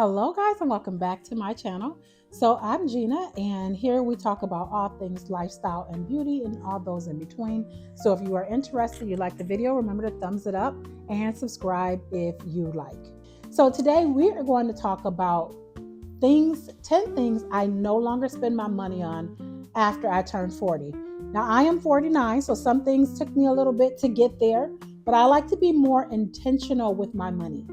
Hello, guys, and welcome back to my channel. So, I'm Gina, and here we talk about all things lifestyle and beauty and all those in between. So, if you are interested, you like the video, remember to thumbs it up and subscribe if you like. So, today we are going to talk about 10 things I no longer spend my money on after I turned 40. Now, I am 49, so some things took me a little bit to get there, but I like to be more intentional with my money.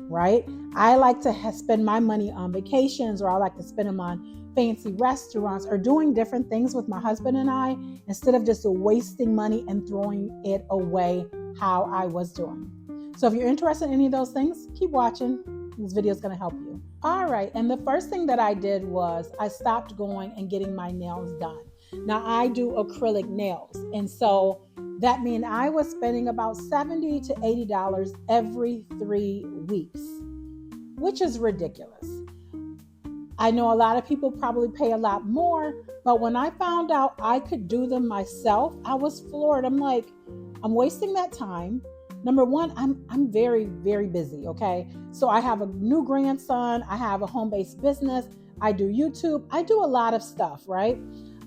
Right? I like to spend my money on vacations, or I like to spend them on fancy restaurants or doing different things with my husband and I, instead of just wasting money and throwing it away how I was doing. So if you're interested in any of those things, keep watching. This video is going to help you. All right. And the first thing that I did was I stopped going and getting my nails done. Now I do acrylic nails. And so that means I was spending about $70 to $80 every 3 weeks, which is ridiculous. I know a lot of people probably pay a lot more, but when I found out I could do them myself, I was floored. I'm like, I'm wasting that time. Number one, I'm very, very busy, okay? So I have a new grandson, I have a home-based business, I do YouTube, I do a lot of stuff, right?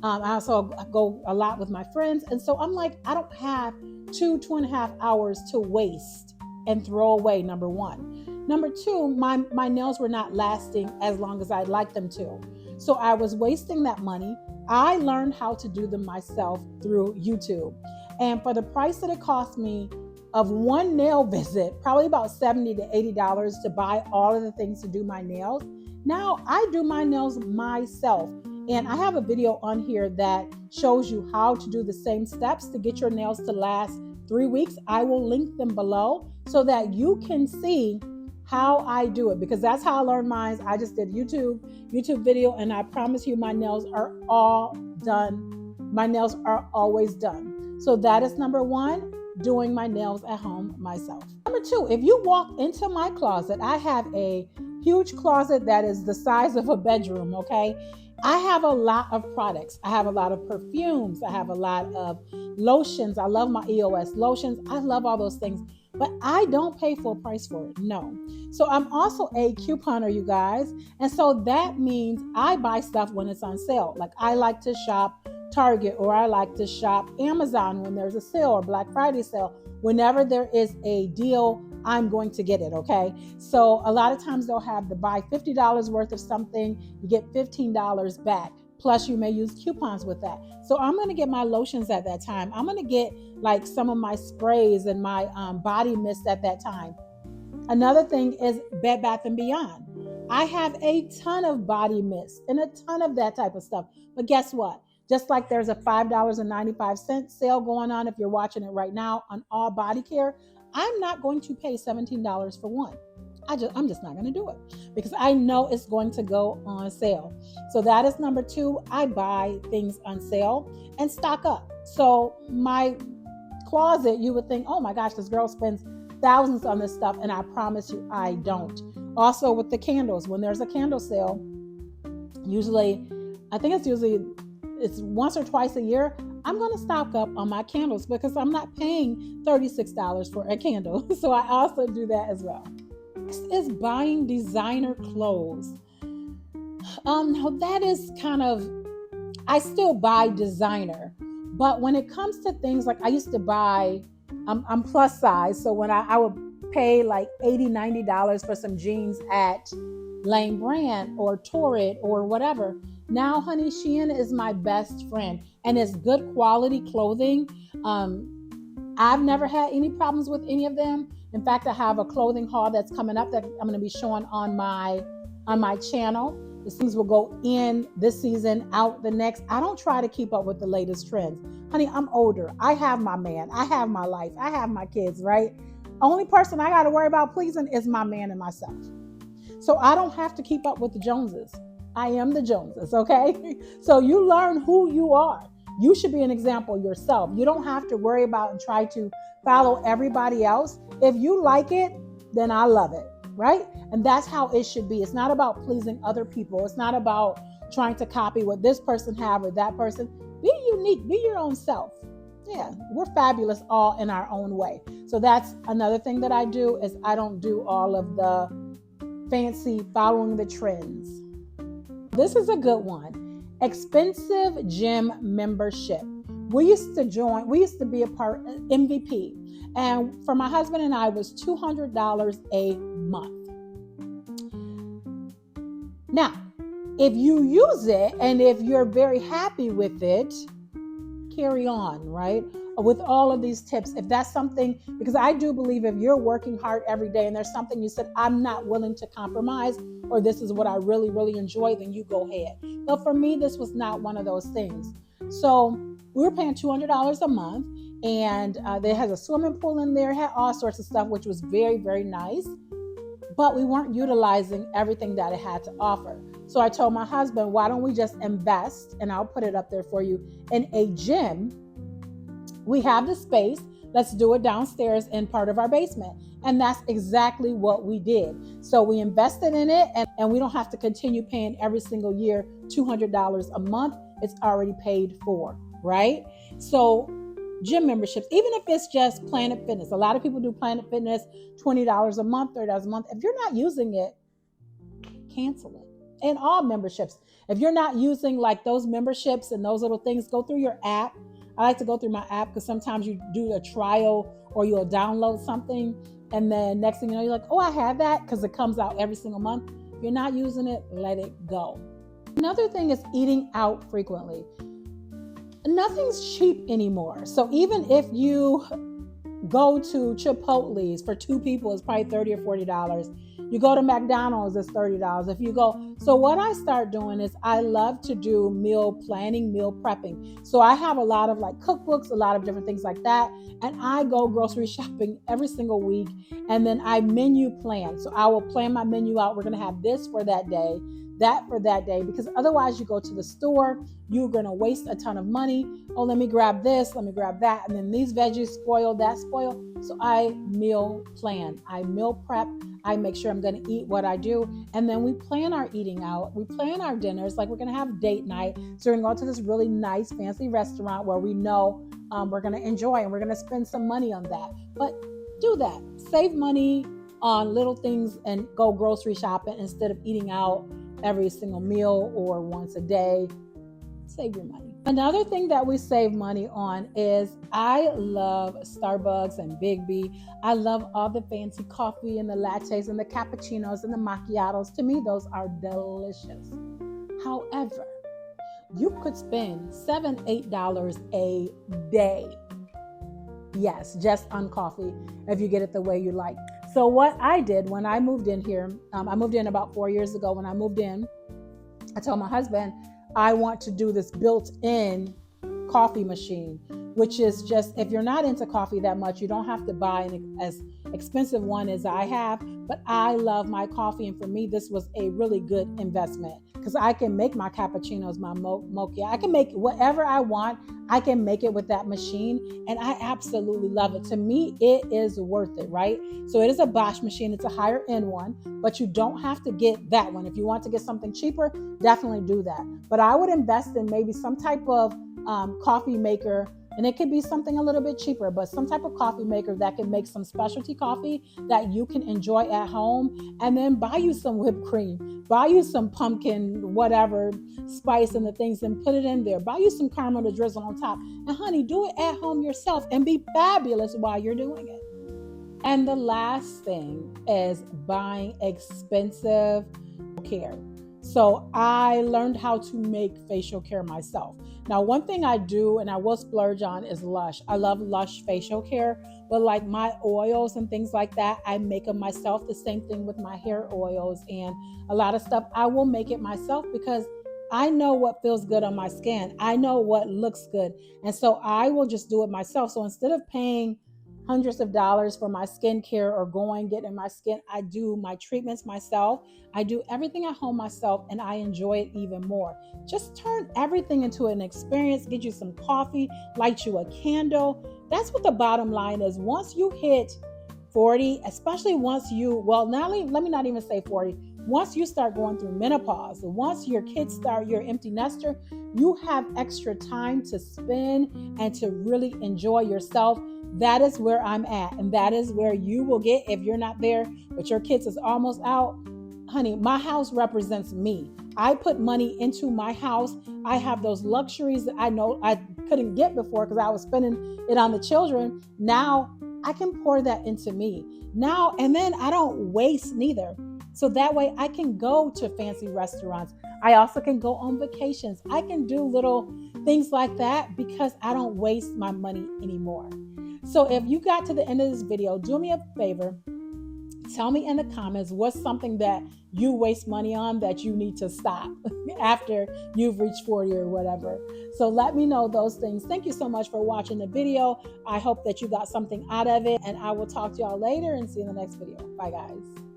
I also go a lot with my friends. And so I'm like, I don't have 2.5 hours to waste and throw away, number one. Number two, my nails were not lasting as long as I'd like them to. So I was wasting that money. I learned how to do them myself through YouTube. And for the price that it cost me of one nail visit, probably about $70 to $80 to buy all of the things to do my nails, now I do my nails myself. And I have a video on here that shows you how to do the same steps to get your nails to last 3 weeks. I will link them below so that you can see how I do it, because that's how I learned mine. I just did YouTube video, and I promise you my nails are all done. My nails are always done. So that is number one, doing my nails at home myself. Number two, if you walk into my closet, I have a huge closet that is the size of a bedroom, okay? I have a lot of products. I have a lot of perfumes. I have a lot of lotions. I love my EOS lotions. I love all those things, but I don't pay full price for it. No. So I'm also a couponer, you guys. And so that means I buy stuff when it's on sale. Like I like to shop Target, or I like to shop Amazon when there's a sale, or Black Friday sale. Whenever there is a deal, I'm going to get it, okay? So a lot of times they'll have to buy $50 worth of something, you get $15 back. Plus you may use coupons with that. So I'm going to get my lotions at that time. I'm going to get like some of my sprays and my body mist at that time. Another thing is Bed Bath & Beyond. I have a ton of body mist and a ton of that type of stuff. But guess what? Just like there's a $5.95 sale going on if you're watching it right now on all body care, I'm not going to pay $17 for one. I'm just not going to do it because I know it's going to go on sale. So that is number two. I buy things on sale and stock up. So my closet, you would think, oh my gosh, this girl spends thousands on this stuff. And I promise you, I don't. Also with the candles, when there's a candle sale, it's once or twice a year, I'm going to stock up on my candles because I'm not paying $36 for a candle. So I also do that as well. Next is buying designer clothes. That is I still buy designer, but when it comes to things like I used to buy, I'm plus size. So when I would pay like $80, $90 for some jeans at Lane Brand or Torrid or whatever. Now, honey, Shein is my best friend, and it's good quality clothing. I've never had any problems with any of them. In fact, I have a clothing haul that's coming up that I'm going to be showing on my channel. The things will go in this season, out the next. I don't try to keep up with the latest trends. Honey, I'm older. I have my man. I have my life. I have my kids, right? Only person I got to worry about pleasing is my man and myself. So I don't have to keep up with the Joneses. I am the Joneses, okay? So you learn who you are. You should be an example yourself. You don't have to worry about and try to follow everybody else. If you like it, then I love it, right? And that's how it should be. It's not about pleasing other people. It's not about trying to copy what this person have or that person. Be unique. Be your own self. Yeah, we're fabulous all in our own way. So that's another thing that I do is I don't do all of the fancy, following the trends. This is a good one. Expensive gym membership. We used to be a part MVP. And for my husband and I, it was $200 a month. Now, if you use it and if you're very happy with it, carry on, right? With all of these tips, if that's something, because I do believe if you're working hard every day and there's something you said, I'm not willing to compromise, or this is what I really, really enjoy, then you go ahead. But for me, this was not one of those things. So we were paying $200 a month, and there has a swimming pool in there, had all sorts of stuff, which was very, very nice. But we weren't utilizing everything that it had to offer. So I told my husband, why don't we just invest, and I'll put it up there for you, in a gym. We have the space. Let's do it downstairs in part of our basement. And that's exactly what we did. So we invested in it, and we don't have to continue paying every single year $200 a month. It's already paid for, right? So gym memberships, even if it's just Planet Fitness. A lot of people do Planet Fitness, $20 a month, $30 a month. If you're not using it, cancel it. And all memberships. If you're not using like those memberships and those little things, go through your app. I like to go through my app because sometimes you do a trial or you'll download something, and then next thing you know, you're like, oh, I have that, because it comes out every single month. If you're not using it, let it go. Another thing is eating out frequently. Nothing's cheap anymore. So even if you go to Chipotle's for two people, it's probably $30 or $40. You go to McDonald's, it's $30. If you go, so what I start doing is I love to do meal planning, meal prepping. So I have a lot of like cookbooks, a lot of different things like that. And I go grocery shopping every single week. And then I menu plan. So I will plan my menu out. We're going to have this for that day, that for that day, because otherwise you go to the store, you're going to waste a ton of money. Oh, let me grab this, let me grab that. And then these veggies spoil, that spoil. So I meal plan, I meal prep. I make sure I'm going to eat what I do. And then we plan our eating out. We plan our dinners. Like we're going to have date night. So we're going to go to this really nice, fancy restaurant where we know we're going to enjoy, and we're going to spend some money on that. But do that. Save money on little things and go grocery shopping instead of eating out every single meal or once a day. Save your money. Another thing that we save money on is I love Starbucks and Big B. I love all the fancy coffee and the lattes and the cappuccinos and the macchiatos. To me, those are delicious. However, you could spend $7, $8 a day. Yes, just on coffee if you get it the way you like. So what I did when I moved in here, I moved in about 4 years ago. When I moved in, I told my husband, I want to do this built-in coffee machine, which is just, if you're not into coffee that much, you don't have to buy an as expensive one as I have, but I love my coffee. And for me, this was a really good investment because I can make my cappuccinos, my mocha. I can make whatever I want. I can make it with that machine, and I absolutely love it. To me, it is worth it, right? So it is a Bosch machine. It's a higher end one, but you don't have to get that one. If you want to get something cheaper, definitely do that. But I would invest in maybe some type of coffee maker. And it could be something a little bit cheaper, but some type of coffee maker that can make some specialty coffee that you can enjoy at home. And then buy you some whipped cream, buy you some pumpkin, whatever, spice and the things, and put it in there. Buy you some caramel to drizzle on top. And honey, do it at home yourself and be fabulous while you're doing it. And the last thing is buying expensive care. So I learned how to make facial care myself. Now, one thing I do and I will splurge on is Lush. I love Lush facial care, but like my oils and things like that, I make them myself. The same thing with my hair oils and a lot of stuff. I will make it myself because I know what feels good on my skin. I know what looks good. And so I will just do it myself. So instead of paying hundreds of dollars for my skincare or getting my skin, I do my treatments myself. I do everything at home myself, and I enjoy it even more. Just turn everything into an experience. Get you some coffee, light you a candle. That's what the bottom line is. Once you hit 40, especially once let me not even say 40. Once you start going through menopause, once your kids start, you're empty nester, you have extra time to spend and to really enjoy yourself. That is where I'm at. And that is where you will get, if you're not there, but your kids is almost out. honey, my house represents me. I put money into my house. I have those luxuries that I know I couldn't get before because I was spending it on the children. Now I can pour that into me. Now, and then I don't waste neither. So that way I can go to fancy restaurants. I also can go on vacations. I can do little things like that because I don't waste my money anymore. So if you got to the end of this video, do me a favor. Tell me in the comments what's something that you waste money on that you need to stop after you've reached 40 or whatever. So let me know those things. Thank you so much for watching the video. I hope that you got something out of it, and I will talk to y'all later and see you in the next video. Bye, guys.